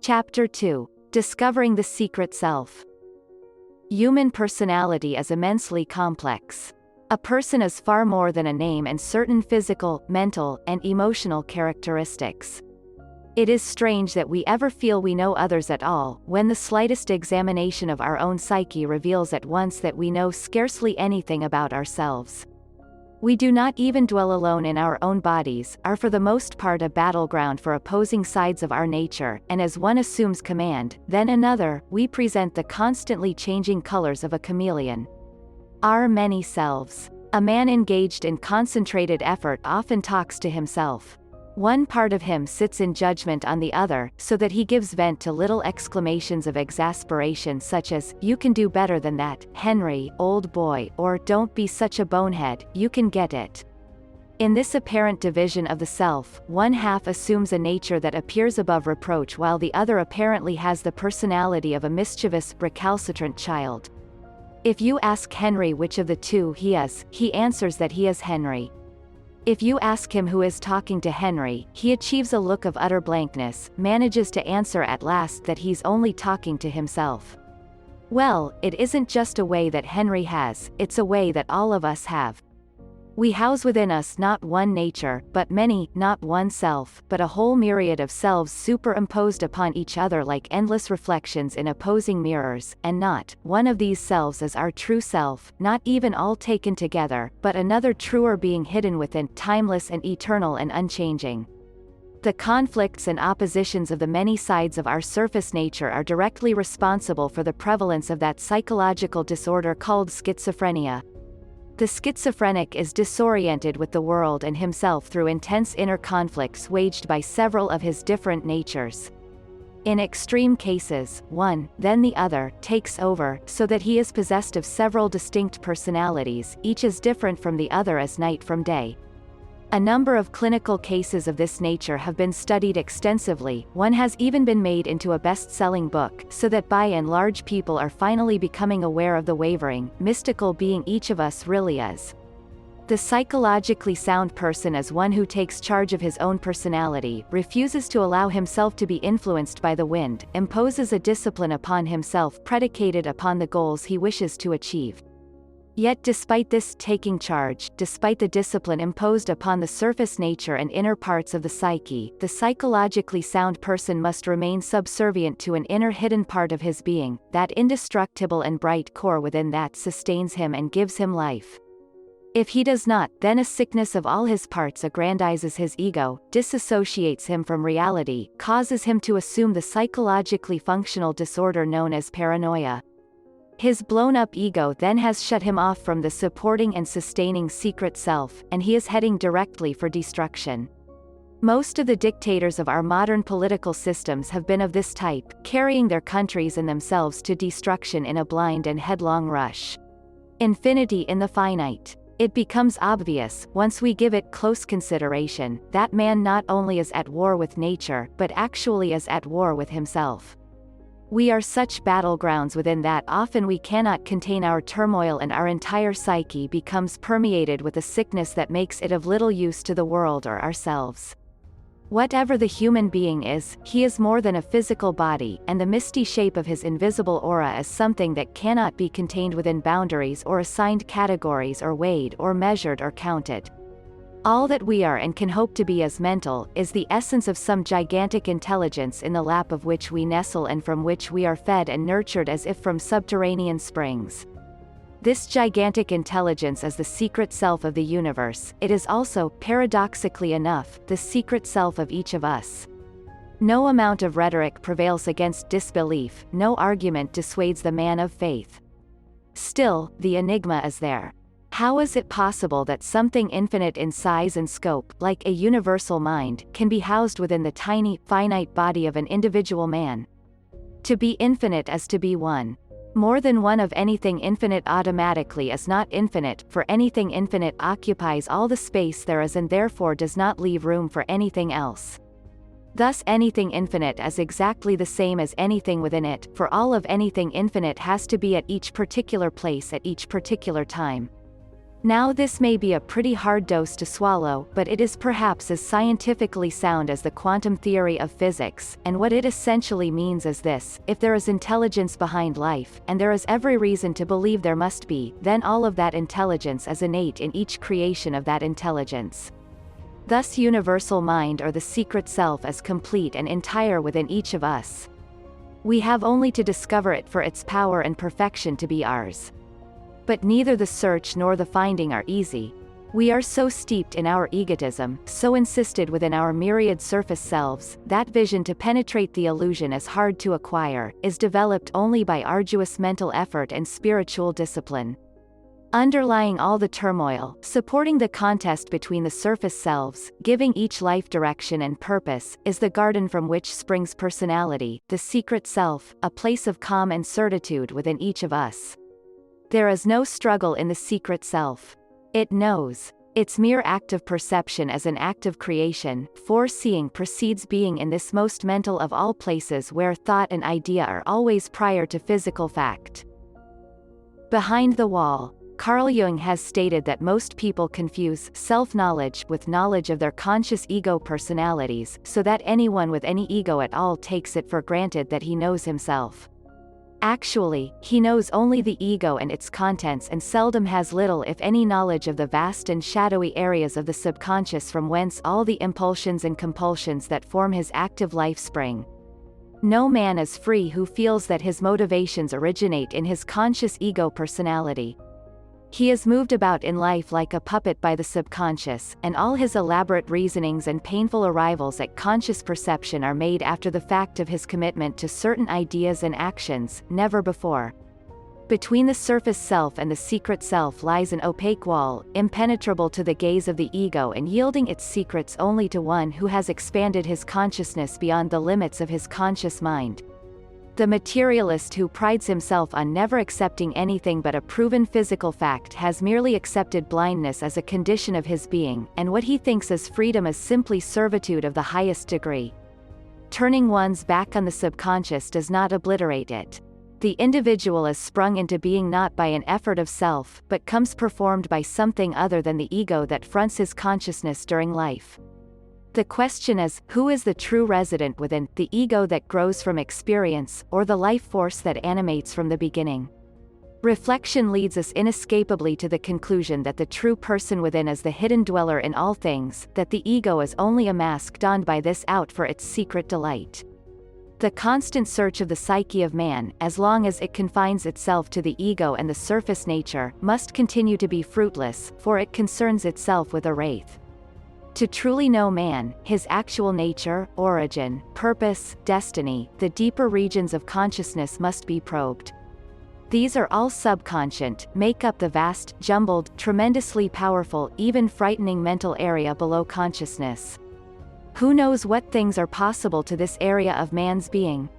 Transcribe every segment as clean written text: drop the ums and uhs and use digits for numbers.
Chapter 2. Discovering the Secret Self. Human personality is immensely complex. A person is far more than a name and certain physical, mental, and emotional characteristics. It is strange that we ever feel we know others at all, when the slightest examination of our own psyche reveals at once that we know scarcely anything about ourselves. We do not even dwell alone in our own bodies, are for the most part a battleground for opposing sides of our nature, and as one assumes command, then another, we present the constantly changing colors of a chameleon. Our many selves. A man engaged in concentrated effort often talks to himself. One part of him sits in judgment on the other, so that he gives vent to little exclamations of exasperation such as, "You can do better than that, Henry, old boy," or "Don't be such a bonehead, you can get it." In this apparent division of the self, one half assumes a nature that appears above reproach while the other apparently has the personality of a mischievous, recalcitrant child. If you ask Henry which of the two he is, he answers that he is Henry. If you ask him who is talking to Henry, he achieves a look of utter blankness, manages to answer at last that he's only talking to himself. Well, it isn't just a way that Henry has, it's a way that all of us have. We house within us not one nature, but many, not one self, but a whole myriad of selves superimposed upon each other like endless reflections in opposing mirrors, and not one of these selves is our true self, not even all taken together, but another truer being hidden within, timeless and eternal and unchanging. The conflicts and oppositions of the many sides of our surface nature are directly responsible for the prevalence of that psychological disorder called schizophrenia. The schizophrenic is disoriented with the world and himself through intense inner conflicts waged by several of his different natures. In extreme cases, one, then the other, takes over, so that he is possessed of several distinct personalities, each as different from the other as night from day. A number of clinical cases of this nature have been studied extensively, one has even been made into a best-selling book, so that by and large people are finally becoming aware of the wavering, mystical being each of us really is. The psychologically sound person is one who takes charge of his own personality, refuses to allow himself to be influenced by the wind, imposes a discipline upon himself predicated upon the goals he wishes to achieve. Yet despite this taking charge, despite the discipline imposed upon the surface nature and inner parts of the psyche, the psychologically sound person must remain subservient to an inner hidden part of his being, that indestructible and bright core within that sustains him and gives him life. If he does not, then a sickness of all his parts aggrandizes his ego, disassociates him from reality, causes him to assume the psychologically functional disorder known as paranoia. His blown-up ego then has shut him off from the supporting and sustaining secret self, and he is heading directly for destruction. Most of the dictators of our modern political systems have been of this type, carrying their countries and themselves to destruction in a blind and headlong rush. Infinity in the finite. It becomes obvious, once we give it close consideration, that man not only is at war with nature, but actually is at war with himself. We are such battlegrounds within that often we cannot contain our turmoil and our entire psyche becomes permeated with a sickness that makes it of little use to the world or ourselves. Whatever the human being is, he is more than a physical body, and the misty shape of his invisible aura is something that cannot be contained within boundaries or assigned categories or weighed or measured or counted. All that we are and can hope to be as mental, is the essence of some gigantic intelligence in the lap of which we nestle and from which we are fed and nurtured as if from subterranean springs. This gigantic intelligence is the secret self of the universe, it is also, paradoxically enough, the secret self of each of us. No amount of rhetoric prevails against disbelief, no argument dissuades the man of faith. Still, the enigma is there. How is it possible that something infinite in size and scope, like a universal mind, can be housed within the tiny, finite body of an individual man? To be infinite is to be one. More than one of anything infinite automatically is not infinite, for anything infinite occupies all the space there is and therefore does not leave room for anything else. Thus anything infinite is exactly the same as anything within it, for all of anything infinite has to be at each particular place at each particular time. Now this may be a pretty hard dose to swallow, but it is perhaps as scientifically sound as the quantum theory of physics, and what it essentially means is this: if there is intelligence behind life, and there is every reason to believe there must be, then all of that intelligence is innate in each creation of that intelligence. Thus universal mind or the secret self is complete and entire within each of us. We have only to discover it for its power and perfection to be ours. But neither the search nor the finding are easy. We are so steeped in our egotism, so insisted within our myriad surface selves, that vision to penetrate the illusion is hard to acquire, is developed only by arduous mental effort and spiritual discipline. Underlying all the turmoil, supporting the contest between the surface selves, giving each life direction and purpose, is the garden from which springs personality, the secret self, a place of calm and certitude within each of us. There is no struggle in the secret self. It knows. Its mere act of perception as an act of creation, foreseeing precedes being in this most mental of all places where thought and idea are always prior to physical fact. Behind the wall. Carl Jung has stated that most people confuse self-knowledge with knowledge of their conscious ego personalities, so that anyone with any ego at all takes it for granted that he knows himself. Actually, he knows only the ego and its contents and seldom has little if any knowledge of the vast and shadowy areas of the subconscious from whence all the impulsions and compulsions that form his active life spring. No man is free who feels that his motivations originate in his conscious ego personality. He is moved about in life like a puppet by the subconscious, and all his elaborate reasonings and painful arrivals at conscious perception are made after the fact of his commitment to certain ideas and actions, never before. Between the surface self and the secret self lies an opaque wall, impenetrable to the gaze of the ego and yielding its secrets only to one who has expanded his consciousness beyond the limits of his conscious mind. The materialist who prides himself on never accepting anything but a proven physical fact has merely accepted blindness as a condition of his being, and what he thinks as freedom is simply servitude of the highest degree. Turning one's back on the subconscious does not obliterate it. The individual is sprung into being not by an effort of self, but comes performed by something other than the ego that fronts his consciousness during life. The question is, who is the true resident within, the ego that grows from experience, or the life force that animates from the beginning? Reflection leads us inescapably to the conclusion that the true person within is the hidden dweller in all things, that the ego is only a mask donned by this out for its secret delight. The constant search of the psyche of man, as long as it confines itself to the ego and the surface nature, must continue to be fruitless, for it concerns itself with a wraith. To truly know man, his actual nature, origin, purpose, destiny, the deeper regions of consciousness must be probed. These are all subconscient, make up the vast, jumbled, tremendously powerful, even frightening mental area below consciousness. Who knows what things are possible to this area of man's being?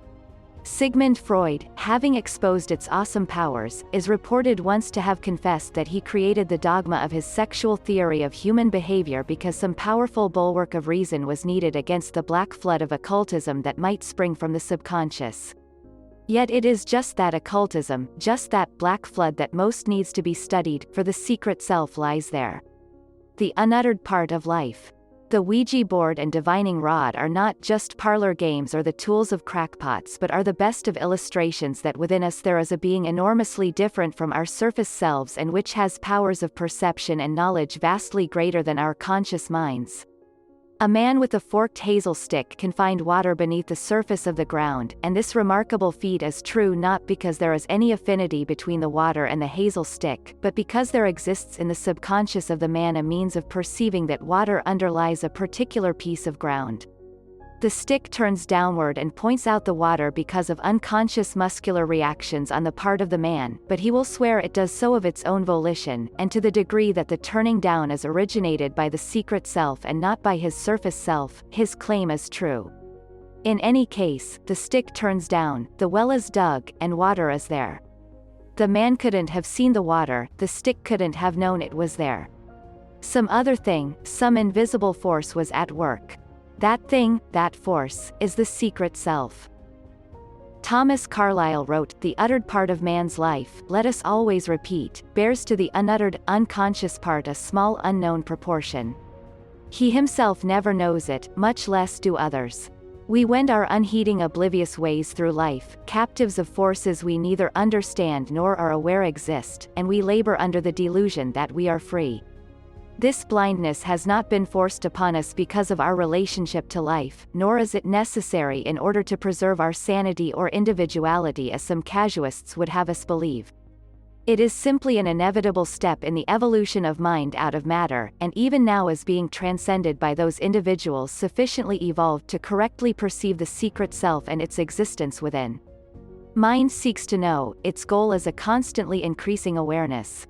Sigmund Freud, having exposed its awesome powers, is reported once to have confessed that he created the dogma of his sexual theory of human behavior because some powerful bulwark of reason was needed against the black flood of occultism that might spring from the subconscious. Yet it is just that occultism, just that black flood that most needs to be studied, for the secret self lies there. The unuttered part of life. The Ouija board and divining rod are not just parlor games or the tools of crackpots, but are the best of illustrations that within us there is a being enormously different from our surface selves and which has powers of perception and knowledge vastly greater than our conscious minds. A man with a forked hazel stick can find water beneath the surface of the ground, and this remarkable feat is true not because there is any affinity between the water and the hazel stick, but because there exists in the subconscious of the man a means of perceiving that water underlies a particular piece of ground. The stick turns downward and points out the water because of unconscious muscular reactions on the part of the man, but he will swear it does so of its own volition, and to the degree that the turning down is originated by the secret self and not by his surface self, his claim is true. In any case, the stick turns down, the well is dug, and water is there. The man couldn't have seen the water, the stick couldn't have known it was there. Some other thing, some invisible force was at work. That thing, that force, is the secret self. Thomas Carlyle wrote, "The uttered part of man's life, let us always repeat, bears to the unuttered, unconscious part a small unknown proportion. He himself never knows it, much less do others. We wend our unheeding oblivious ways through life, captives of forces we neither understand nor are aware exist, and we labor under the delusion that we are free. This blindness has not been forced upon us because of our relationship to life, nor is it necessary in order to preserve our sanity or individuality as some casuists would have us believe. It is simply an inevitable step in the evolution of mind out of matter, and even now is being transcended by those individuals sufficiently evolved to correctly perceive the secret self and its existence within. Mind seeks to know, its goal is a constantly increasing awareness.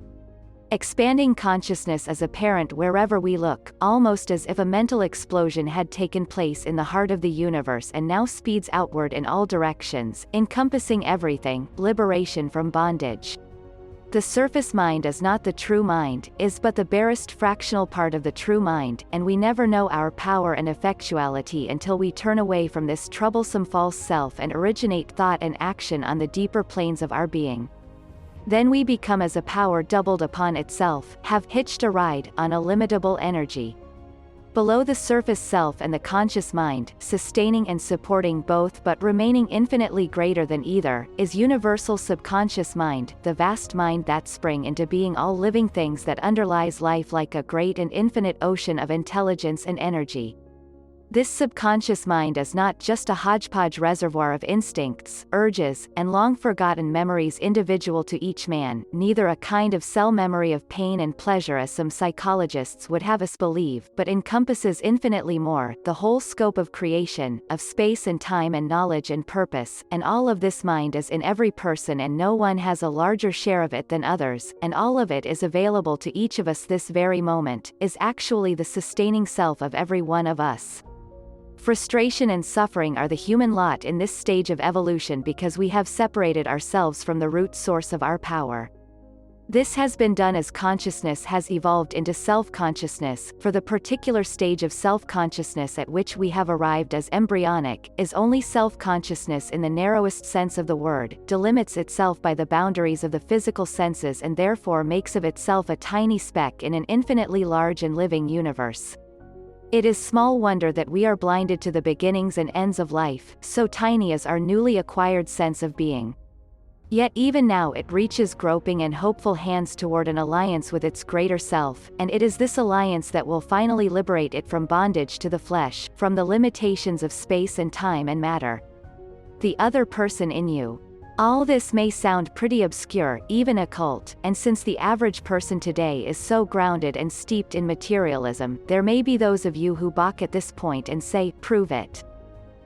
Expanding consciousness is apparent wherever we look, almost as if a mental explosion had taken place in the heart of the universe and now speeds outward in all directions, encompassing everything, liberation from bondage. The surface mind is not the true mind, is but the barest fractional part of the true mind, and we never know our power and effectuality until we turn away from this troublesome false self and originate thought and action on the deeper planes of our being. Then we become as a power doubled upon itself, have hitched a ride on illimitable energy. Below the surface self and the conscious mind, sustaining and supporting both but remaining infinitely greater than either, is universal subconscious mind, the vast mind that spring into being all living things that underlies life like a great and infinite ocean of intelligence and energy. This subconscious mind is not just a hodgepodge reservoir of instincts, urges, and long-forgotten memories individual to each man, neither a kind of cell memory of pain and pleasure as some psychologists would have us believe, but encompasses infinitely more, the whole scope of creation, of space and time and knowledge and purpose, and all of this mind is in every person and no one has a larger share of it than others, and all of it is available to each of us this very moment, is actually the sustaining self of every one of us. Frustration and suffering are the human lot in this stage of evolution because we have separated ourselves from the root source of our power. This has been done as consciousness has evolved into self-consciousness, for the particular stage of self-consciousness at which we have arrived as embryonic, is only self-consciousness in the narrowest sense of the word, delimits itself by the boundaries of the physical senses and therefore makes of itself a tiny speck in an infinitely large and living universe. It is small wonder that we are blinded to the beginnings and ends of life, so tiny is our newly acquired sense of being. Yet even now it reaches groping and hopeful hands toward an alliance with its greater self, and it is this alliance that will finally liberate it from bondage to the flesh, from the limitations of space and time and matter. The other person in you. All this may sound pretty obscure, even occult, and since the average person today is so grounded and steeped in materialism, there may be those of you who balk at this point and say, "Prove it.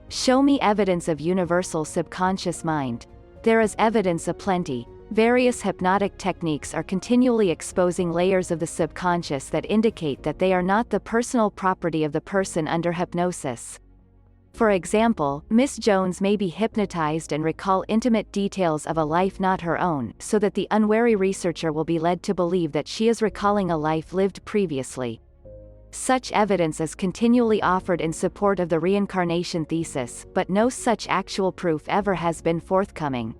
Show me evidence of universal subconscious mind." There is evidence aplenty. Various hypnotic techniques are continually exposing layers of the subconscious that indicate that they are not the personal property of the person under hypnosis. For example, Miss Jones may be hypnotized and recall intimate details of a life not her own, so that the unwary researcher will be led to believe that she is recalling a life lived previously. Such evidence is continually offered in support of the reincarnation thesis, but no such actual proof ever has been forthcoming.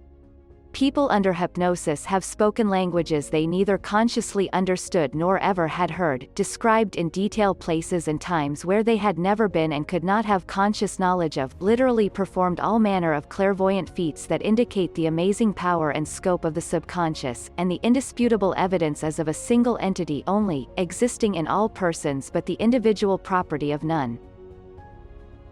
People under hypnosis have spoken languages they neither consciously understood nor ever had heard, described in detail places and times where they had never been and could not have conscious knowledge of, literally performed all manner of clairvoyant feats that indicate the amazing power and scope of the subconscious, and the indisputable evidence as of a single entity only, existing in all persons but the individual property of none.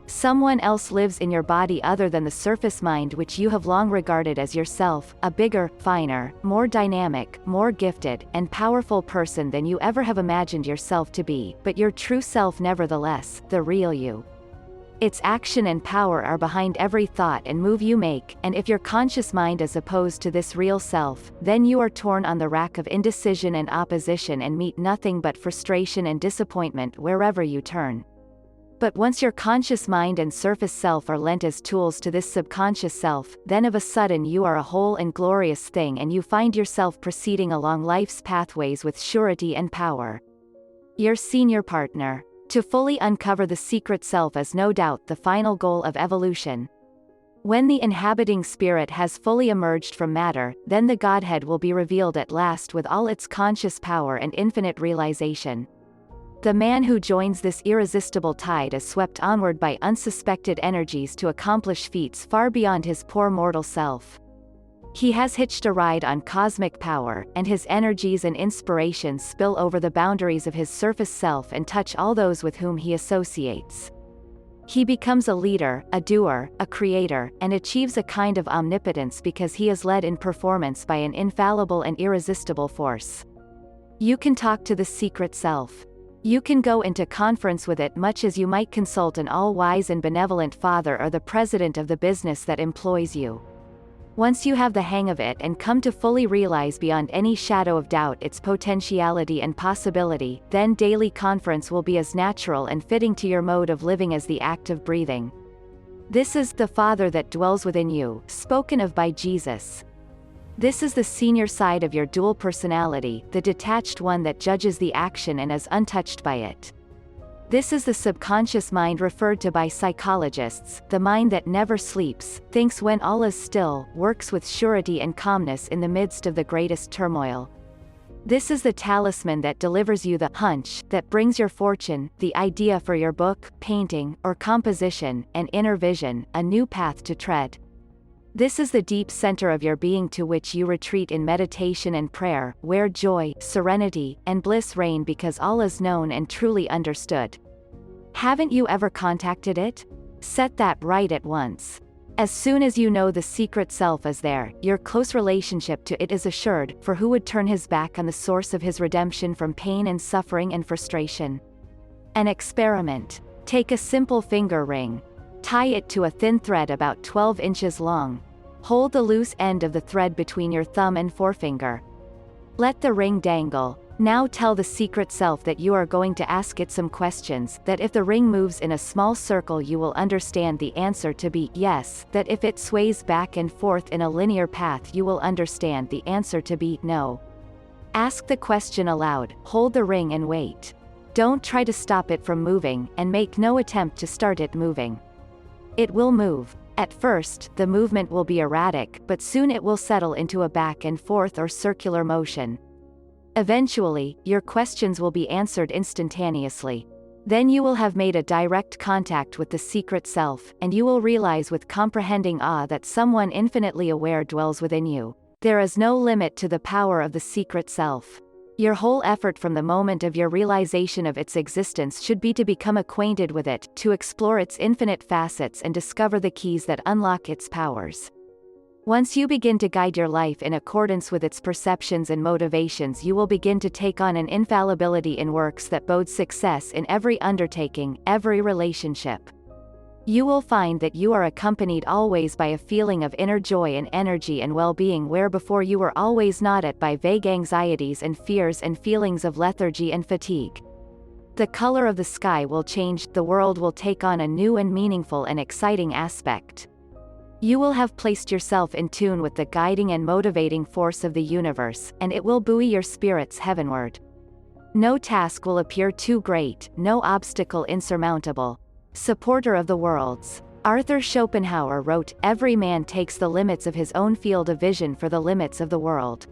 Someone else lives in your body other than the surface mind which you have long regarded as yourself, a bigger, finer, more dynamic, more gifted, and powerful person than you ever have imagined yourself to be, but your true self nevertheless, the real you. Its action and power are behind every thought and move you make, and if your conscious mind is opposed to this real self, then you are torn on the rack of indecision and opposition and meet nothing but frustration and disappointment wherever you turn. But once your conscious mind and surface self are lent as tools to this subconscious self, then of a sudden you are a whole and glorious thing and you find yourself proceeding along life's pathways with surety and power. Your senior partner. To fully uncover the secret self is no doubt the final goal of evolution. When the inhabiting spirit has fully emerged from matter, then the Godhead will be revealed at last with all its conscious power and infinite realization. The man who joins this irresistible tide is swept onward by unsuspected energies to accomplish feats far beyond his poor mortal self. He has hitched a ride on cosmic power, and his energies and inspirations spill over the boundaries of his surface self and touch all those with whom he associates. He becomes a leader, a doer, a creator, and achieves a kind of omnipotence because he is led in performance by an infallible and irresistible force. You can talk to the secret self. You can go into conference with it much as you might consult an all-wise and benevolent father or the president of the business that employs you. Once you have the hang of it and come to fully realize beyond any shadow of doubt its potentiality and possibility, then daily conference will be as natural and fitting to your mode of living as the act of breathing. This is the Father that dwells within you, spoken of by Jesus. This is the senior side of your dual personality, the detached one that judges the action and is untouched by it. This is the subconscious mind referred to by psychologists, the mind that never sleeps, thinks when all is still, works with surety and calmness in the midst of the greatest turmoil. This is the talisman that delivers you the hunch that brings your fortune, the idea for your book, painting, or composition, an inner vision, a new path to tread. This is the deep center of your being to which you retreat in meditation and prayer, where joy, serenity, and bliss reign because all is known and truly understood. Haven't you ever contacted it? Set that right at once. As soon as you know the secret self is there, your close relationship to it is assured, for who would turn his back on the source of his redemption from pain and suffering and frustration? An experiment. Take a simple finger ring. Tie it to a thin thread about 12 inches long. Hold the loose end of the thread between your thumb and forefinger. Let the ring dangle. Now tell the secret self that you are going to ask it some questions, that if the ring moves in a small circle you will understand the answer to be yes, that if it sways back and forth in a linear path you will understand the answer to be no. Ask the question aloud, hold the ring and wait. Don't try to stop it from moving, and make no attempt to start it moving. It will move. At first, the movement will be erratic, but soon it will settle into a back and forth or circular motion. Eventually, your questions will be answered instantaneously. Then you will have made a direct contact with the secret self, and you will realize with comprehending awe that someone infinitely aware dwells within you. There is no limit to the power of the secret self. Your whole effort from the moment of your realization of its existence should be to become acquainted with it, to explore its infinite facets and discover the keys that unlock its powers. Once you begin to guide your life in accordance with its perceptions and motivations, you will begin to take on an infallibility in works that bodes success in every undertaking, every relationship. You will find that you are accompanied always by a feeling of inner joy and energy and well-being where before you were always gnawed by vague anxieties and fears and feelings of lethargy and fatigue. The color of the sky will change, the world will take on a new and meaningful and exciting aspect. You will have placed yourself in tune with the guiding and motivating force of the universe, and it will buoy your spirits heavenward. No task will appear too great, no obstacle insurmountable. Supporter of the worlds. Arthur Schopenhauer wrote, "Every man takes the limits of his own field of vision for the limits of the world."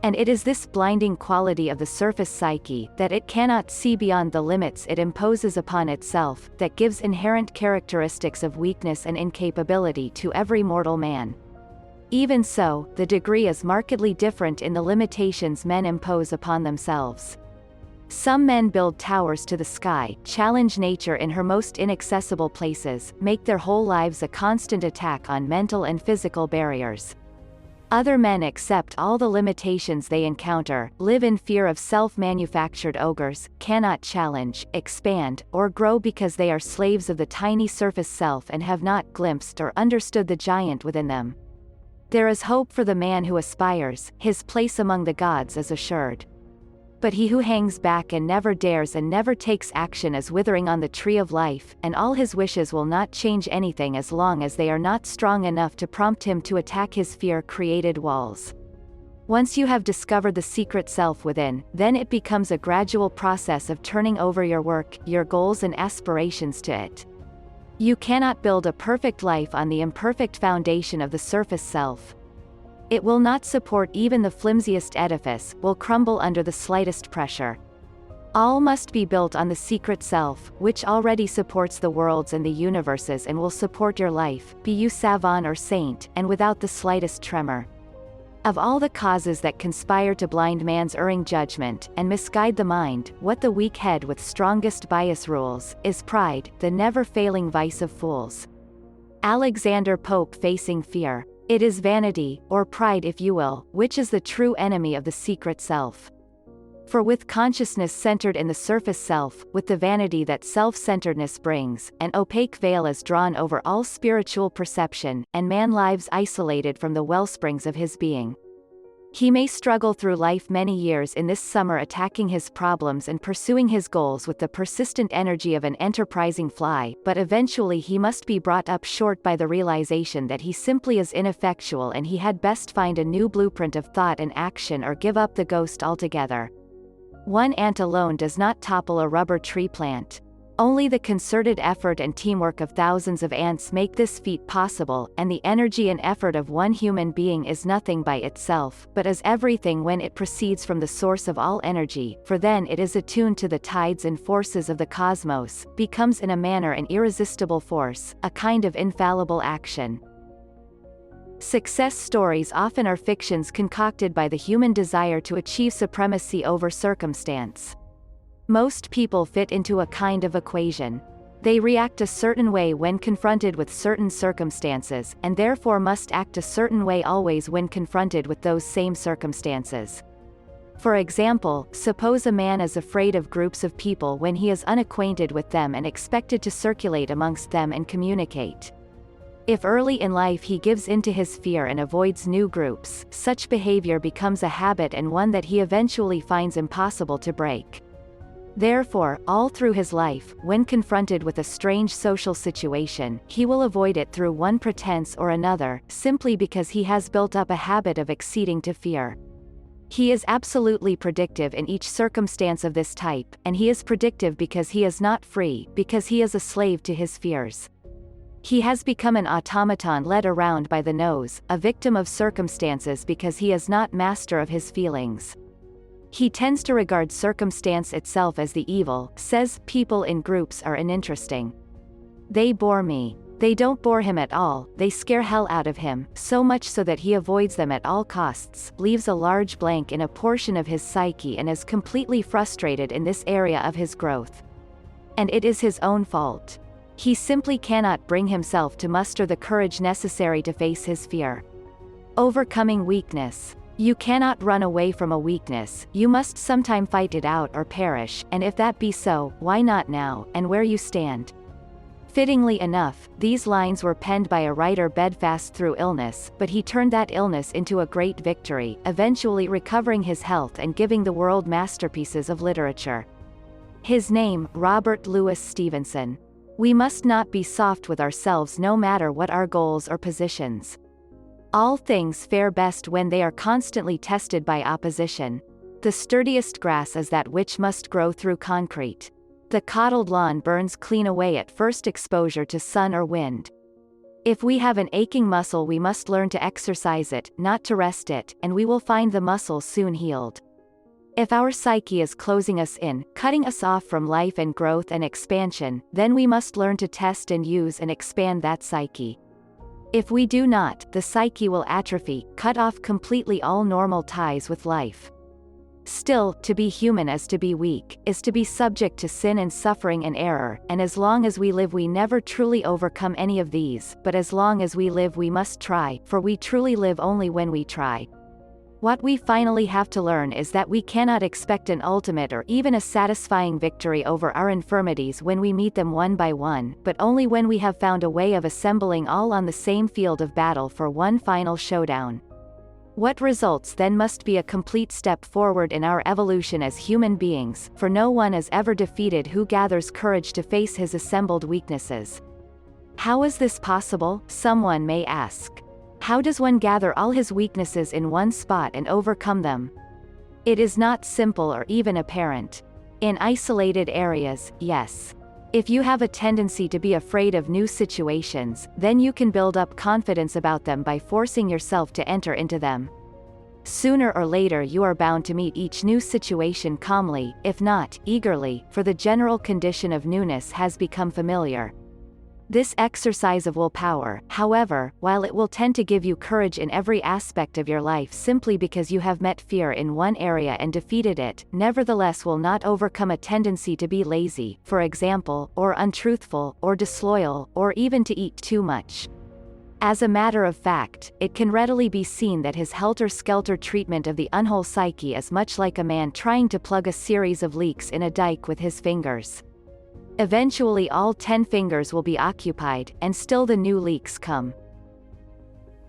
And it is this blinding quality of the surface psyche, that it cannot see beyond the limits it imposes upon itself, that gives inherent characteristics of weakness and incapability to every mortal man. Even so, the degree is markedly different in the limitations men impose upon themselves. Some men build towers to the sky, challenge nature in her most inaccessible places, make their whole lives a constant attack on mental and physical barriers. Other men accept all the limitations they encounter, live in fear of self-manufactured ogres, cannot challenge, expand, or grow because they are slaves of the tiny surface self and have not glimpsed or understood the giant within them. There is hope for the man who aspires, his place among the gods is assured. But he who hangs back and never dares and never takes action is withering on the tree of life, and all his wishes will not change anything as long as they are not strong enough to prompt him to attack his fear-created walls. Once you have discovered the secret self within, then it becomes a gradual process of turning over your work, your goals and aspirations to it. You cannot build a perfect life on the imperfect foundation of the surface self. It will not support even the flimsiest edifice, will crumble under the slightest pressure. All must be built on the secret self, which already supports the worlds and the universes and will support your life, be you savant or saint, and without the slightest tremor. Of all the causes that conspire to blind man's erring judgment, and misguide the mind, what the weak head with strongest bias rules, is pride, the never-failing vice of fools. Alexander Pope. Facing fear. It is vanity, or pride if you will, which is the true enemy of the secret self. For with consciousness centered in the surface self, with the vanity that self-centeredness brings, an opaque veil is drawn over all spiritual perception, and man lives isolated from the wellsprings of his being. He may struggle through life many years in this summer, attacking his problems and pursuing his goals with the persistent energy of an enterprising fly, but eventually he must be brought up short by the realization that he simply is ineffectual and he had best find a new blueprint of thought and action or give up the ghost altogether. One ant alone does not topple a rubber tree plant. Only the concerted effort and teamwork of thousands of ants make this feat possible, and the energy and effort of one human being is nothing by itself, but is everything when it proceeds from the source of all energy, for then it is attuned to the tides and forces of the cosmos, becomes in a manner an irresistible force, a kind of infallible action. Success stories often are fictions concocted by the human desire to achieve supremacy over circumstance. Most people fit into a kind of equation. They react a certain way when confronted with certain circumstances, and therefore must act a certain way always when confronted with those same circumstances. For example, suppose a man is afraid of groups of people when he is unacquainted with them and expected to circulate amongst them and communicate. If early in life he gives in to his fear and avoids new groups, such behavior becomes a habit and one that he eventually finds impossible to break. Therefore, all through his life, when confronted with a strange social situation, he will avoid it through one pretense or another, simply because he has built up a habit of acceding to fear. He is absolutely predictive in each circumstance of this type, and he is predictive because he is not free, because he is a slave to his fears. He has become an automaton led around by the nose, a victim of circumstances because he is not master of his feelings. He tends to regard circumstance itself as the evil, says people in groups are uninteresting. They bore me. They don't bore him at all, they scare hell out of him, so much so that he avoids them at all costs, leaves a large blank in a portion of his psyche and is completely frustrated in this area of his growth. And it is his own fault. He simply cannot bring himself to muster the courage necessary to face his fear. Overcoming weakness. You cannot run away from a weakness, you must sometime fight it out or perish, and if that be so, why not now, and where you stand? Fittingly enough, these lines were penned by a writer bedfast through illness, but he turned that illness into a great victory, eventually recovering his health and giving the world masterpieces of literature. His name, Robert Louis Stevenson. We must not be soft with ourselves no matter what our goals or positions. All things fare best when they are constantly tested by opposition. The sturdiest grass is that which must grow through concrete. The coddled lawn burns clean away at first exposure to sun or wind. If we have an aching muscle, we must learn to exercise it, not to rest it, and we will find the muscle soon healed. If our psyche is closing us in, cutting us off from life and growth and expansion, then we must learn to test and use and expand that psyche. If we do not, the psyche will atrophy, cut off completely all normal ties with life. Still, to be human is to be weak, is to be subject to sin and suffering and error, and as long as we live we never truly overcome any of these, but as long as we live we must try, for we truly live only when we try. What we finally have to learn is that we cannot expect an ultimate or even a satisfying victory over our infirmities when we meet them one by one, but only when we have found a way of assembling all on the same field of battle for one final showdown. What results then must be a complete step forward in our evolution as human beings, for no one is ever defeated who gathers courage to face his assembled weaknesses. How is this possible, someone may ask. How does one gather all his weaknesses in one spot and overcome them? It is not simple or even apparent. In isolated areas, yes. If you have a tendency to be afraid of new situations, then you can build up confidence about them by forcing yourself to enter into them. Sooner or later you are bound to meet each new situation calmly, if not, eagerly, for the general condition of newness has become familiar. This exercise of willpower, however, while it will tend to give you courage in every aspect of your life simply because you have met fear in one area and defeated it, nevertheless will not overcome a tendency to be lazy, for example, or untruthful, or disloyal, or even to eat too much. As a matter of fact, it can readily be seen that his helter-skelter treatment of the unwhole psyche is much like a man trying to plug a series of leaks in a dike with his fingers. Eventually all 10 fingers will be occupied, and still the new leaks come.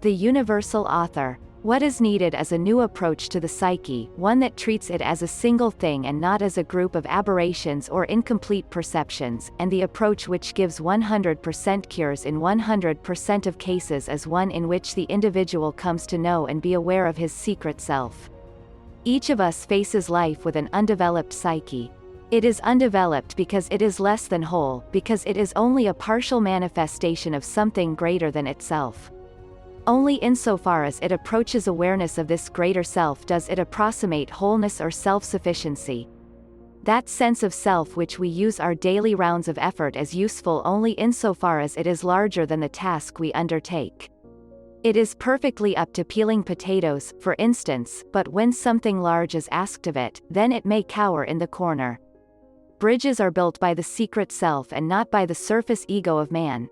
The universal author. What is needed is a new approach to the psyche, one that treats it as a single thing and not as a group of aberrations or incomplete perceptions, and the approach which gives 100% cures in 100% of cases is one in which the individual comes to know and be aware of his secret self. Each of us faces life with an undeveloped psyche. It is undeveloped because it is less than whole, because it is only a partial manifestation of something greater than itself. Only insofar as it approaches awareness of this greater self does it approximate wholeness or self-sufficiency. That sense of self which we use our daily rounds of effort is useful only insofar as it is larger than the task we undertake. It is perfectly up to peeling potatoes, for instance, but when something large is asked of it, then it may cower in the corner. Bridges are built by the secret self and not by the surface ego of man.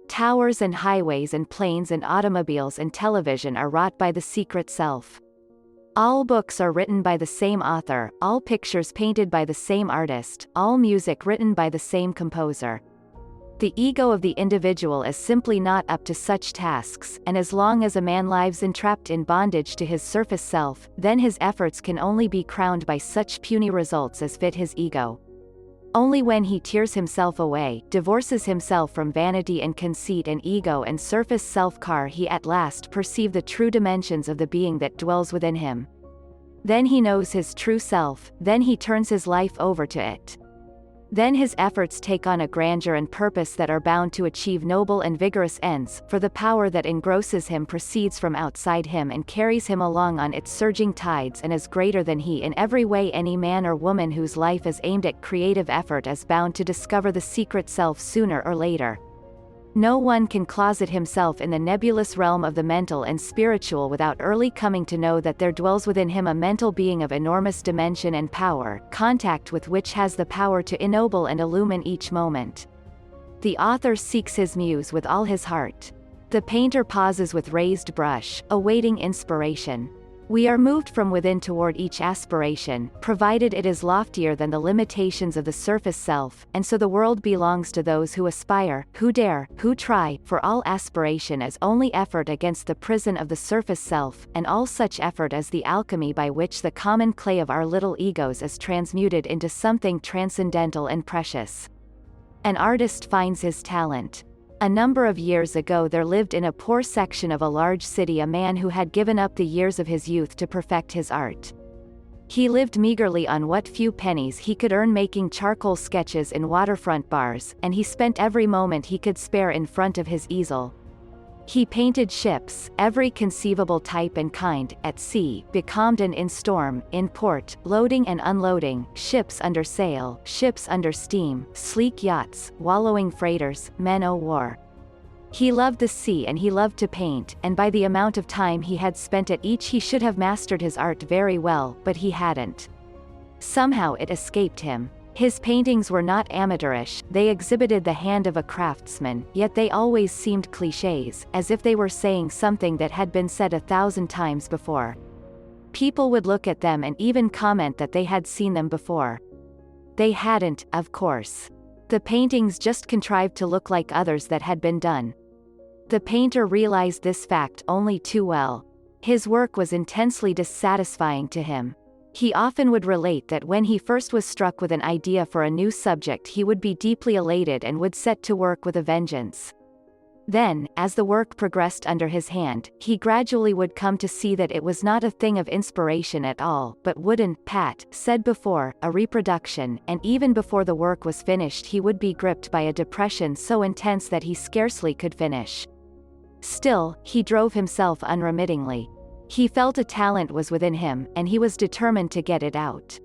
Towers and highways and planes and automobiles and television are wrought by the secret self. All books are written by the same author, all pictures painted by the same artist, all music written by the same composer. The ego of the individual is simply not up to such tasks, and as long as a man lives entrapped in bondage to his surface self, then his efforts can only be crowned by such puny results as fit his ego. Only when he tears himself away, divorces himself from vanity and conceit and ego and surface self-car, he at last perceive the true dimensions of the being that dwells within him. Then he knows his true self, then he turns his life over to it. Then his efforts take on a grandeur and purpose that are bound to achieve noble and vigorous ends, for the power that engrosses him proceeds from outside him and carries him along on its surging tides and is greater than he in every way. Any man or woman whose life is aimed at creative effort is bound to discover the secret self sooner or later. No one can closet himself in the nebulous realm of the mental and spiritual without early coming to know that there dwells within him a mental being of enormous dimension and power, contact with which has the power to ennoble and illumine each moment. The author seeks his muse with all his heart. The painter pauses with raised brush, awaiting inspiration. We are moved from within toward each aspiration, provided it is loftier than the limitations of the surface self, and so the world belongs to those who aspire, who dare, who try, for all aspiration is only effort against the prison of the surface self, and all such effort is the alchemy by which the common clay of our little egos is transmuted into something transcendental and precious. An artist finds his talent. A number of years ago there lived in a poor section of a large city a man who had given up the years of his youth to perfect his art. He lived meagerly on what few pennies he could earn making charcoal sketches in waterfront bars, and he spent every moment he could spare in front of his easel. He painted ships, every conceivable type and kind, at sea, becalmed and in storm, in port, loading and unloading, ships under sail, ships under steam, sleek yachts, wallowing freighters, men o' war. He loved the sea and he loved to paint, and by the amount of time he had spent at each he should have mastered his art very well, but he hadn't. Somehow it escaped him. His paintings were not amateurish, they exhibited the hand of a craftsman, yet they always seemed clichés, as if they were saying something that had been said 1,000 times before. People would look at them and even comment that they had seen them before. They hadn't, of course. The paintings just contrived to look like others that had been done. The painter realized this fact only too well. His work was intensely dissatisfying to him. He often would relate that when he first was struck with an idea for a new subject he would be deeply elated and would set to work with a vengeance. Then, as the work progressed under his hand, he gradually would come to see that it was not a thing of inspiration at all, but wooden, Pat said before, a reproduction, and even before the work was finished he would be gripped by a depression so intense that he scarcely could finish. Still, he drove himself unremittingly. He felt a talent was within him, and he was determined to get it out.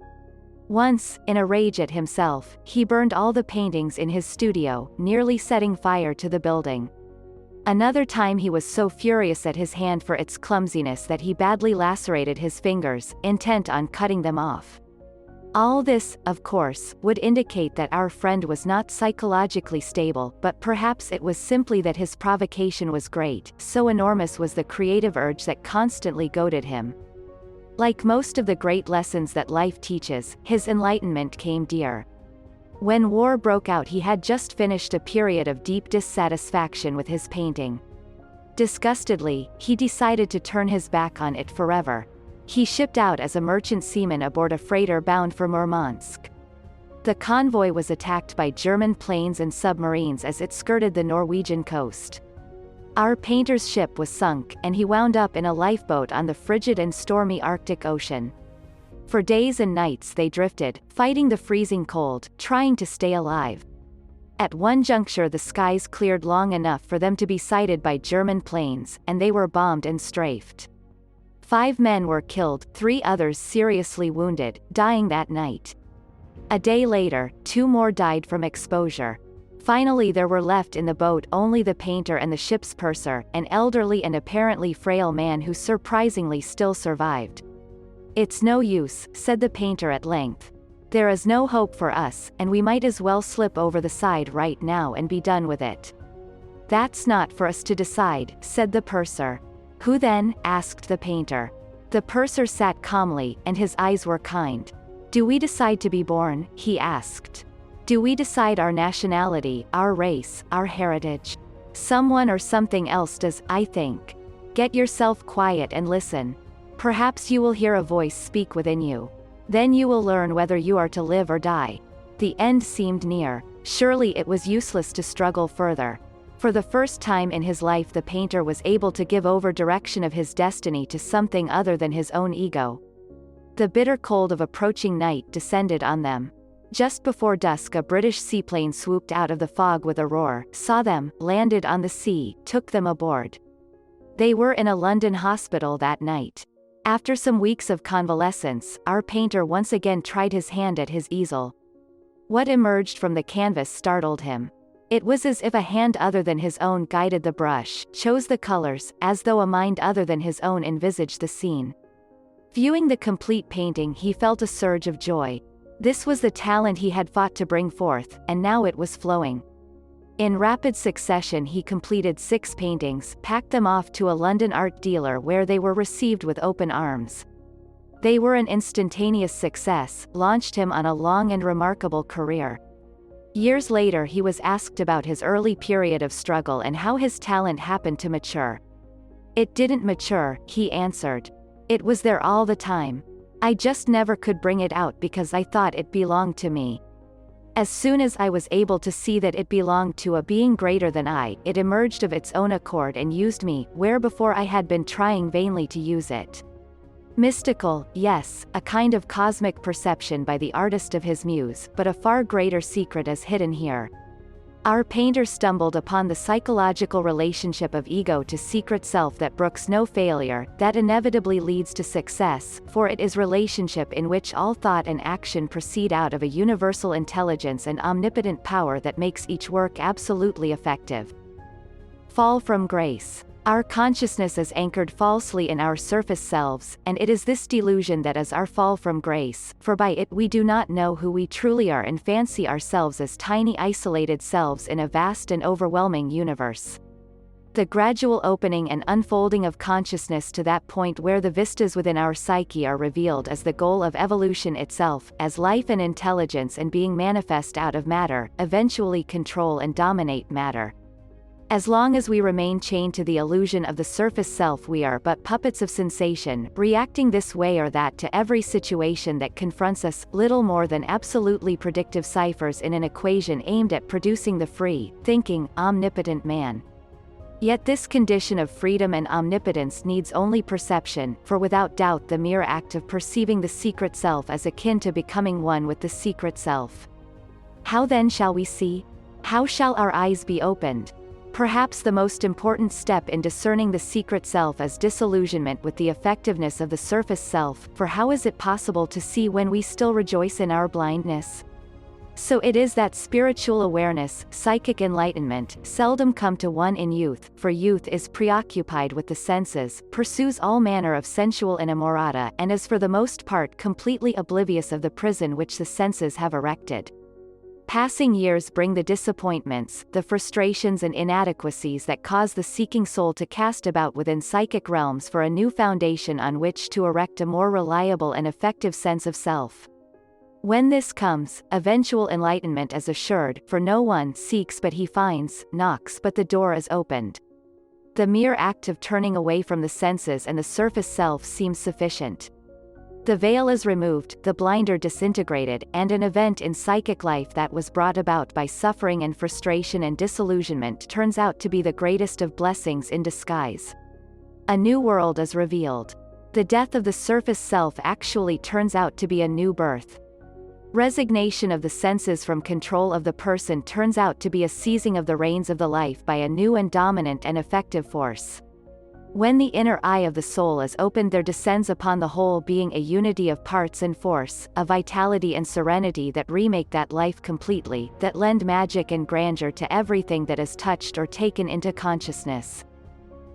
Once, in a rage at himself, he burned all the paintings in his studio, nearly setting fire to the building. Another time he was so furious at his hand for its clumsiness that he badly lacerated his fingers, intent on cutting them off. All this, of course, would indicate that our friend was not psychologically stable, but perhaps it was simply that his provocation was great, so enormous was the creative urge that constantly goaded him. Like most of the great lessons that life teaches, his enlightenment came dear. When war broke out he had just finished a period of deep dissatisfaction with his painting. Disgustedly, he decided to turn his back on it forever. He shipped out as a merchant seaman aboard a freighter bound for Murmansk. The convoy was attacked by German planes and submarines as it skirted the Norwegian coast. Our painter's ship was sunk, and he wound up in a lifeboat on the frigid and stormy Arctic Ocean. For days and nights they drifted, fighting the freezing cold, trying to stay alive. At one juncture the skies cleared long enough for them to be sighted by German planes, and they were bombed and strafed. 5 men were killed, 3 others seriously wounded, dying that night. A day later, 2 more died from exposure. Finally there were left in the boat only the painter and the ship's purser, an elderly and apparently frail man who surprisingly still survived. "It's no use," said the painter at length. "There is no hope for us, and we might as well slip over the side right now and be done with it." "That's not for us to decide," said the purser. "Who then?" asked the painter. The purser sat calmly, and his eyes were kind. "Do we decide to be born?" he asked. "Do we decide our nationality, our race, our heritage? Someone or something else does, I think. Get yourself quiet and listen. Perhaps you will hear a voice speak within you. Then you will learn whether you are to live or die." The end seemed near. Surely it was useless to struggle further. For the first time in his life the painter was able to give over direction of his destiny to something other than his own ego. The bitter cold of approaching night descended on them. Just before dusk a British seaplane swooped out of the fog with a roar, saw them, landed on the sea, took them aboard. They were in a London hospital that night. After some weeks of convalescence, our painter once again tried his hand at his easel. What emerged from the canvas startled him. It was as if a hand other than his own guided the brush, chose the colors, as though a mind other than his own envisaged the scene. Viewing the complete painting he felt a surge of joy. This was the talent he had fought to bring forth, and now it was flowing. In rapid succession he completed 6 paintings, packed them off to a London art dealer where they were received with open arms. They were an instantaneous success, launched him on a long and remarkable career. Years later he was asked about his early period of struggle and how his talent happened to mature. "It didn't mature," he answered. "It was there all the time. I just never could bring it out because I thought it belonged to me. As soon as I was able to see that it belonged to a being greater than I, it emerged of its own accord and used me, where before I had been trying vainly to use it." Mystical, yes, a kind of cosmic perception by the artist of his muse, but a far greater secret is hidden here. Our painter stumbled upon the psychological relationship of ego to secret self that brooks no failure, that inevitably leads to success, for it is relationship in which all thought and action proceed out of a universal intelligence and omnipotent power that makes each work absolutely effective. Fall from grace. Our consciousness is anchored falsely in our surface selves, and it is this delusion that is our fall from grace, for by it we do not know who we truly are and fancy ourselves as tiny isolated selves in a vast and overwhelming universe. The gradual opening and unfolding of consciousness to that point where the vistas within our psyche are revealed as the goal of evolution itself, as life and intelligence and being manifest out of matter, eventually control and dominate matter. As long as we remain chained to the illusion of the surface self we are but puppets of sensation, reacting this way or that to every situation that confronts us, little more than absolutely predictive ciphers in an equation aimed at producing the free, thinking, omnipotent man. Yet this condition of freedom and omnipotence needs only perception, for without doubt the mere act of perceiving the secret self is akin to becoming one with the secret self. How then shall we see? How shall our eyes be opened? Perhaps the most important step in discerning the secret self is disillusionment with the effectiveness of the surface self, for how is it possible to see when we still rejoice in our blindness? So it is that spiritual awareness, psychic enlightenment, seldom come to one in youth, for youth is preoccupied with the senses, pursues all manner of sensual inamorata, and is for the most part completely oblivious of the prison which the senses have erected. Passing years bring the disappointments, the frustrations and inadequacies that cause the seeking soul to cast about within psychic realms for a new foundation on which to erect a more reliable and effective sense of self. When this comes, eventual enlightenment is assured, for no one seeks but he finds, knocks but the door is opened. The mere act of turning away from the senses and the surface self seems sufficient. The veil is removed, the blinder disintegrated, and an event in psychic life that was brought about by suffering and frustration and disillusionment turns out to be the greatest of blessings in disguise. A new world is revealed. The death of the surface self actually turns out to be a new birth. Resignation of the senses from control of the person turns out to be a seizing of the reins of the life by a new and dominant and effective force. When the inner eye of the soul is opened, there descends upon the whole being a unity of parts and force, a vitality and serenity that remake that life completely, that lend magic and grandeur to everything that is touched or taken into consciousness.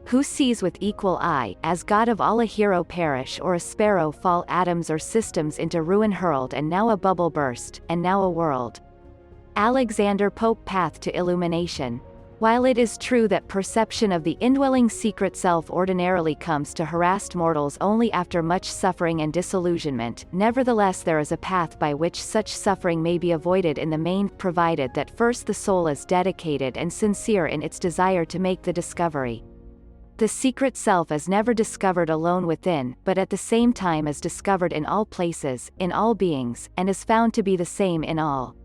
Who sees with equal eye, as God of all a hero perish or a sparrow fall, atoms or systems into ruin hurled, and now a bubble burst, and now a world. Alexander Pope. Path to Illumination. While it is true that perception of the indwelling secret self ordinarily comes to harassed mortals only after much suffering and disillusionment, nevertheless there is a path by which such suffering may be avoided in the main, provided that first the soul is dedicated and sincere in its desire to make the discovery. The secret self is never discovered alone within, but at the same time is discovered in all places, in all beings, and is found to be the same in all.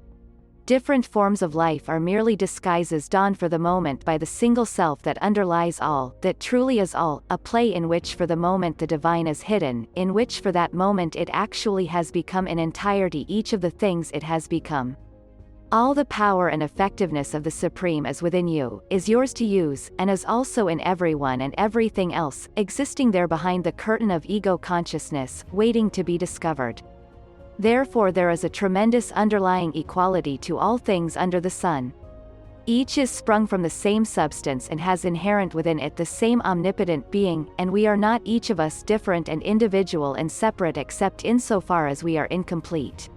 Different forms of life are merely disguises donned for the moment by the single self that underlies all, that truly is all, a play in which for the moment the divine is hidden, in which for that moment it actually has become in entirety each of the things it has become. All the power and effectiveness of the Supreme is within you, is yours to use, and is also in everyone and everything else, existing there behind the curtain of ego consciousness, waiting to be discovered. Therefore there is a tremendous underlying equality to all things under the sun. Each is sprung from the same substance and has inherent within it the same omnipotent being, and we are not each of us different and individual and separate except insofar as we are incomplete.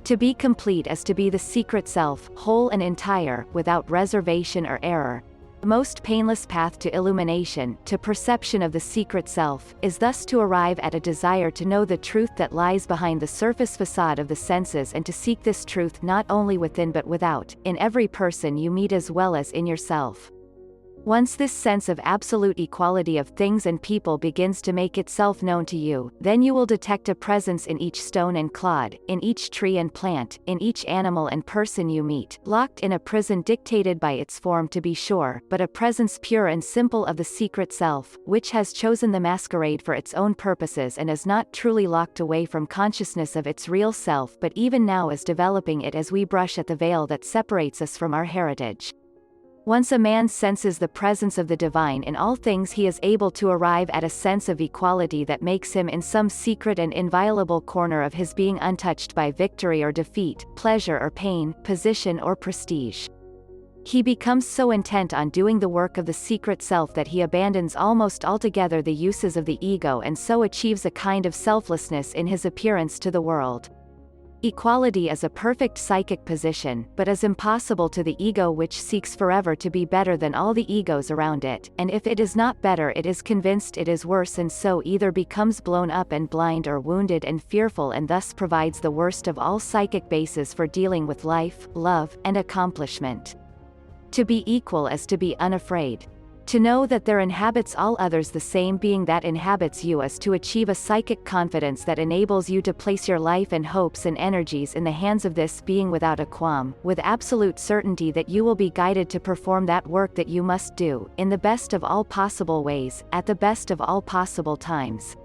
To be complete is to be the secret self, whole and entire, without reservation or error. The most painless path to illumination, to perception of the secret self, is thus to arrive at a desire to know the truth that lies behind the surface facade of the senses, and to seek this truth not only within but without, in every person you meet as well as in yourself. Once this sense of absolute equality of things and people begins to make itself known to you, then you will detect a presence in each stone and clod, in each tree and plant, in each animal and person you meet, locked in a prison dictated by its form to be sure, but a presence pure and simple of the secret self, which has chosen the masquerade for its own purposes and is not truly locked away from consciousness of its real self, but even now is developing it as we brush at the veil that separates us from our heritage. Once a man senses the presence of the divine in all things, he is able to arrive at a sense of equality that makes him in some secret and inviolable corner of his being untouched by victory or defeat, pleasure or pain, position or prestige. He becomes so intent on doing the work of the secret self that he abandons almost altogether the uses of the ego and so achieves a kind of selflessness in his appearance to the world. Equality is a perfect psychic position, but is impossible to the ego, which seeks forever to be better than all the egos around it, and if it is not better it is convinced it is worse, and so either becomes blown up and blind or wounded and fearful, and thus provides the worst of all psychic bases for dealing with life, love, and accomplishment. To be equal is to be unafraid. To know that there inhabits all others the same being that inhabits you is to achieve a psychic confidence that enables you to place your life and hopes and energies in the hands of this being without a qualm, with absolute certainty that you will be guided to perform that work that you must do, in the best of all possible ways, at the best of all possible times.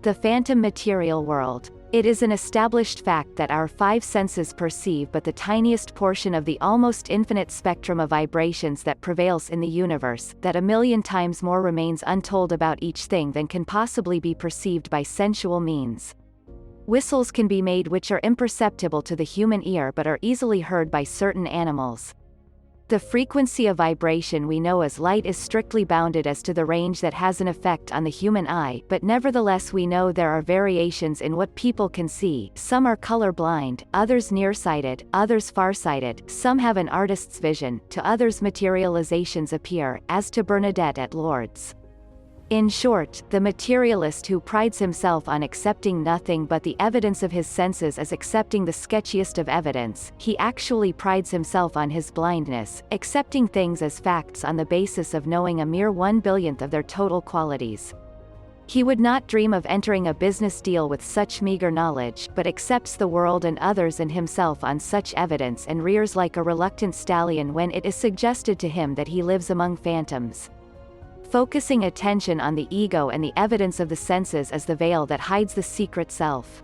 The phantom material world. It is an established fact that our five senses perceive but the tiniest portion of the almost infinite spectrum of vibrations that prevails in the universe, that 1,000,000 times more remains untold about each thing than can possibly be perceived by sensual means. Whistles can be made which are imperceptible to the human ear but are easily heard by certain animals. The frequency of vibration we know as light is strictly bounded as to the range that has an effect on the human eye, but nevertheless we know there are variations in what people can see. Some are color-blind, others nearsighted, others farsighted, some have an artist's vision, to others materializations appear, as to Bernadette at Lourdes. In short, the materialist who prides himself on accepting nothing but the evidence of his senses as accepting the sketchiest of evidence, he actually prides himself on his blindness, accepting things as facts on the basis of knowing a mere 1/100000th of their total qualities. He would not dream of entering a business deal with such meager knowledge, but accepts the world and others and himself on such evidence and rears like a reluctant stallion when it is suggested to him that he lives among phantoms. Focusing attention on the ego and the evidence of the senses as the veil that hides the secret self.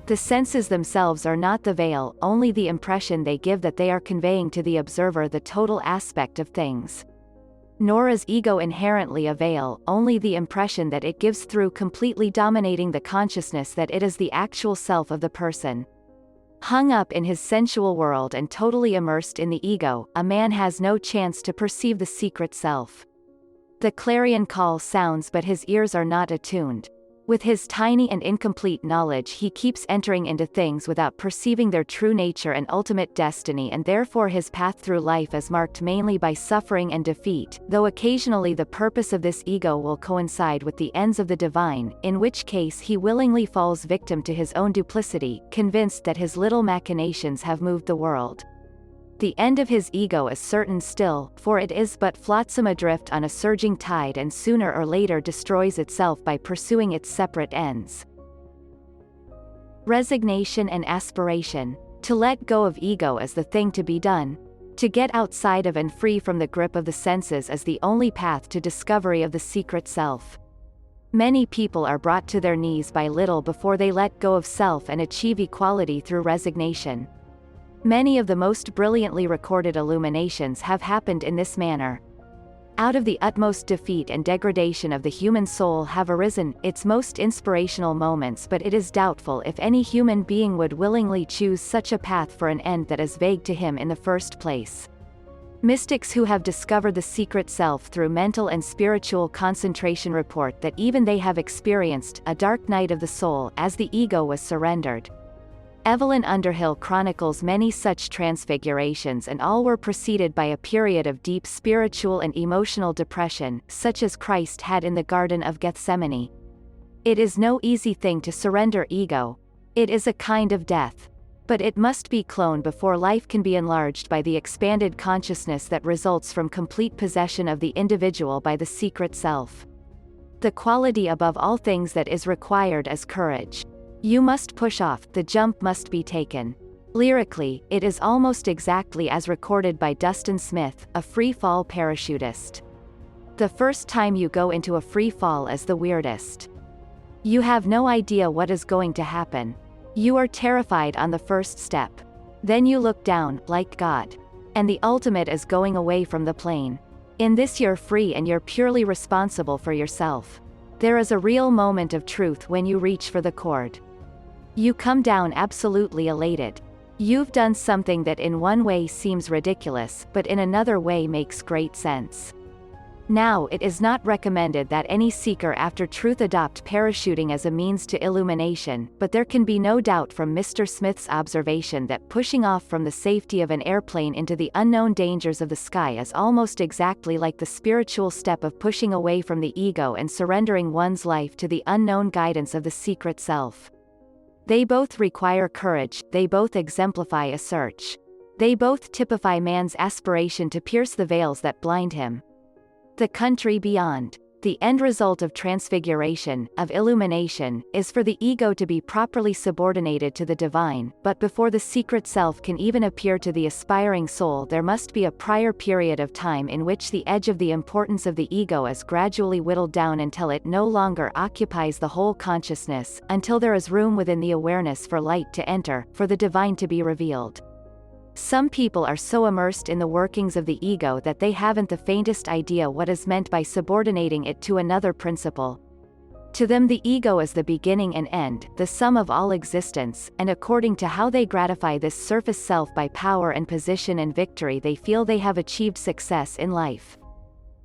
The senses themselves are not the veil, only the impression they give that they are conveying to the observer the total aspect of things. Nor is ego inherently a veil, only the impression that it gives through completely dominating the consciousness that it is the actual self of the person. Hung up in his sensual world and totally immersed in the ego, a man has no chance to perceive the secret self. The clarion call sounds but his ears are not attuned. With his tiny and incomplete knowledge he keeps entering into things without perceiving their true nature and ultimate destiny, and therefore his path through life is marked mainly by suffering and defeat, though occasionally the purpose of this ego will coincide with the ends of the divine, in which case he willingly falls victim to his own duplicity, convinced that his little machinations have moved the world. The end of his ego is certain still, for it is but flotsam adrift on a surging tide and sooner or later destroys itself by pursuing its separate ends. Resignation and aspiration. To let go of ego is the thing to be done. To get outside of and free from the grip of the senses is the only path to discovery of the secret self. Many people are brought to their knees by little before they let go of self and achieve equality through resignation. Many of the most brilliantly recorded illuminations have happened in this manner. Out of the utmost defeat and degradation of the human soul have arisen its most inspirational moments, but it is doubtful if any human being would willingly choose such a path for an end that is vague to him in the first place. Mystics who have discovered the secret self through mental and spiritual concentration report that even they have experienced a dark night of the soul as the ego was surrendered. Evelyn Underhill chronicles many such transfigurations, and all were preceded by a period of deep spiritual and emotional depression, such as Christ had in the Garden of Gethsemane. It is no easy thing to surrender ego. It is a kind of death. But it must be cloned before life can be enlarged by the expanded consciousness that results from complete possession of the individual by the secret self. The quality above all things that is required is courage. You must push off, the jump must be taken. Lyrically, it is almost exactly as recorded by Dustin Smith, a free fall parachutist. The first time you go into a free fall is the weirdest. You have no idea what is going to happen. You are terrified on the first step. Then you look down, like God. And the ultimate is going away from the plane. In this you're free and you're purely responsible for yourself. There is a real moment of truth when you reach for the cord. You come down absolutely elated. You've done something that in one way seems ridiculous, but in another way makes great sense. Now it is not recommended that any seeker after truth adopt parachuting as a means to illumination, but there can be no doubt from Mr. Smith's observation that pushing off from the safety of an airplane into the unknown dangers of the sky is almost exactly like the spiritual step of pushing away from the ego and surrendering one's life to the unknown guidance of the secret self. They both require courage, they both exemplify a search. They both typify man's aspiration to pierce the veils that blind him. The country beyond. The end result of transfiguration, of illumination, is for the ego to be properly subordinated to the divine, but before the secret self can even appear to the aspiring soul there must be a prior period of time in which the edge of the importance of the ego is gradually whittled down until it no longer occupies the whole consciousness, until there is room within the awareness for light to enter, for the divine to be revealed. Some people are so immersed in the workings of the ego that they haven't the faintest idea what is meant by subordinating it to another principle. To them the ego is the beginning and end, the sum of all existence, and according to how they gratify this surface self by power and position and victory they feel they have achieved success in life.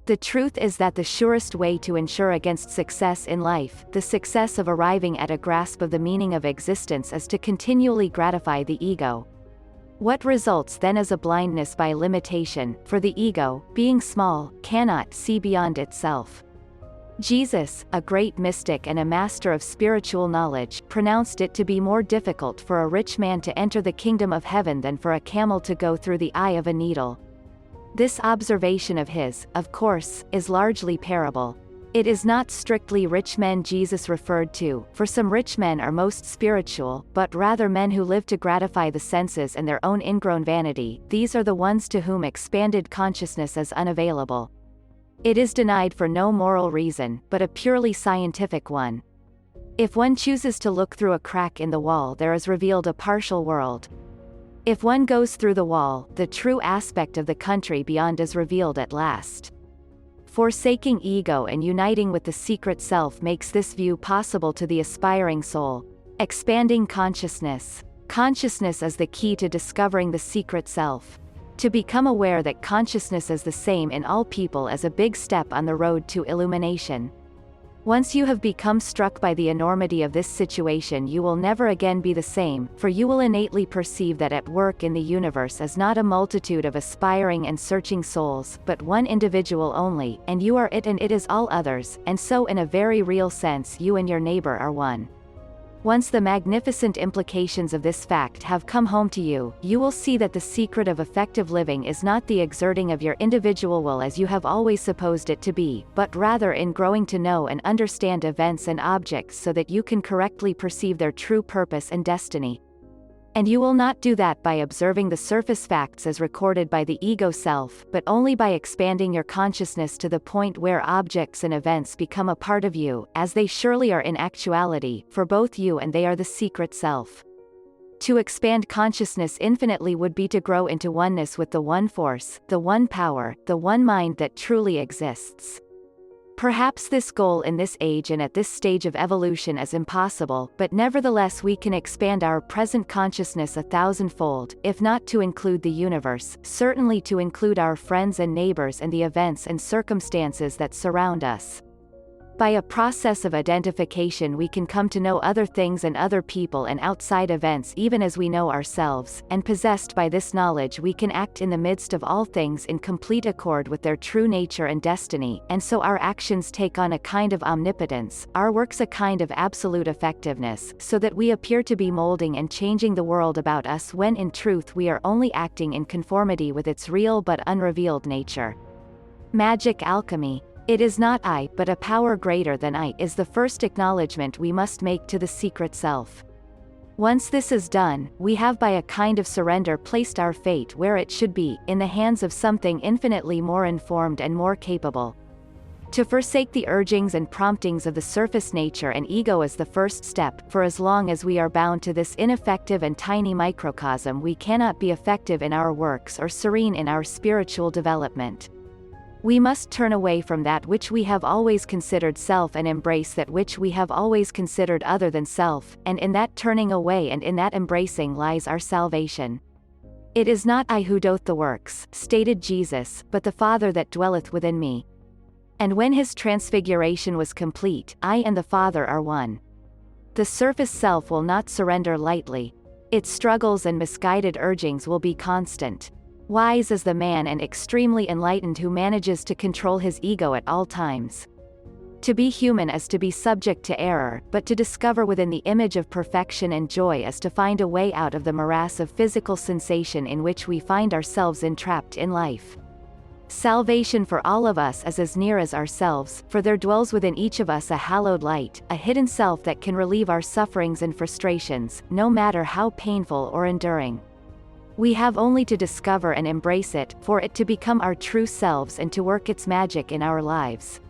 The truth is that the surest way to ensure against success in life, the success of arriving at a grasp of the meaning of existence, is to continually gratify the ego. What results then is a blindness by limitation, for the ego, being small, cannot see beyond itself. Jesus, a great mystic and a master of spiritual knowledge, pronounced it to be more difficult for a rich man to enter the kingdom of heaven than for a camel to go through the eye of a needle. This observation of his, of course, is largely parable. It is not strictly rich men Jesus referred to, for some rich men are most spiritual, but rather men who live to gratify the senses and their own ingrown vanity. These are the ones to whom expanded consciousness is unavailable. It is denied for no moral reason, but a purely scientific one. If one chooses to look through a crack in the wall, there is revealed a partial world. If one goes through the wall, the true aspect of the country beyond is revealed at last. Forsaking ego and uniting with the secret self makes this view possible to the aspiring soul. Expanding consciousness. Consciousness is the key to discovering the secret self. To become aware that consciousness is the same in all people is a big step on the road to illumination. Once you have become struck by the enormity of this situation, you will never again be the same, for you will innately perceive that at work in the universe is not a multitude of aspiring and searching souls, but one individual only, and you are it and it is all others, and so in a very real sense you and your neighbor are one. Once the magnificent implications of this fact have come home to you, you will see that the secret of effective living is not the exerting of your individual will as you have always supposed it to be, but rather in growing to know and understand events and objects so that you can correctly perceive their true purpose and destiny. And you will not do that by observing the surface facts as recorded by the ego self, but only by expanding your consciousness to the point where objects and events become a part of you, as they surely are in actuality, for both you and they are the secret self. To expand consciousness infinitely would be to grow into oneness with the one force, the one power, the one mind that truly exists. Perhaps this goal in this age and at this stage of evolution is impossible, but nevertheless we can expand our present consciousness 1,000-fold, if not to include the universe, certainly to include our friends and neighbors and the events and circumstances that surround us. By a process of identification we can come to know other things and other people and outside events even as we know ourselves, and possessed by this knowledge we can act in the midst of all things in complete accord with their true nature and destiny, and so our actions take on a kind of omnipotence, our works a kind of absolute effectiveness, so that we appear to be molding and changing the world about us when in truth we are only acting in conformity with its real but unrevealed nature. Magic alchemy. It is not I, but a power greater than I, is the first acknowledgement we must make to the secret self. Once this is done, we have by a kind of surrender placed our fate where it should be, in the hands of something infinitely more informed and more capable. To forsake the urgings and promptings of the surface nature and ego is the first step, for as long as we are bound to this ineffective and tiny microcosm we cannot be effective in our works or serene in our spiritual development. We must turn away from that which we have always considered self and embrace that which we have always considered other than self, and in that turning away and in that embracing lies our salvation. It is not I who doth the works, stated Jesus, but the Father that dwelleth within me. And when his transfiguration was complete, I and the Father are one. The surface self will not surrender lightly. Its struggles and misguided urgings will be constant. Wise is the man and extremely enlightened who manages to control his ego at all times. To be human is to be subject to error, but to discover within the image of perfection and joy is to find a way out of the morass of physical sensation in which we find ourselves entrapped in life. Salvation for all of us is as near as ourselves, for there dwells within each of us a hallowed light, a hidden self that can relieve our sufferings and frustrations, no matter how painful or enduring. We have only to discover and embrace it, for it to become our true selves and to work its magic in our lives.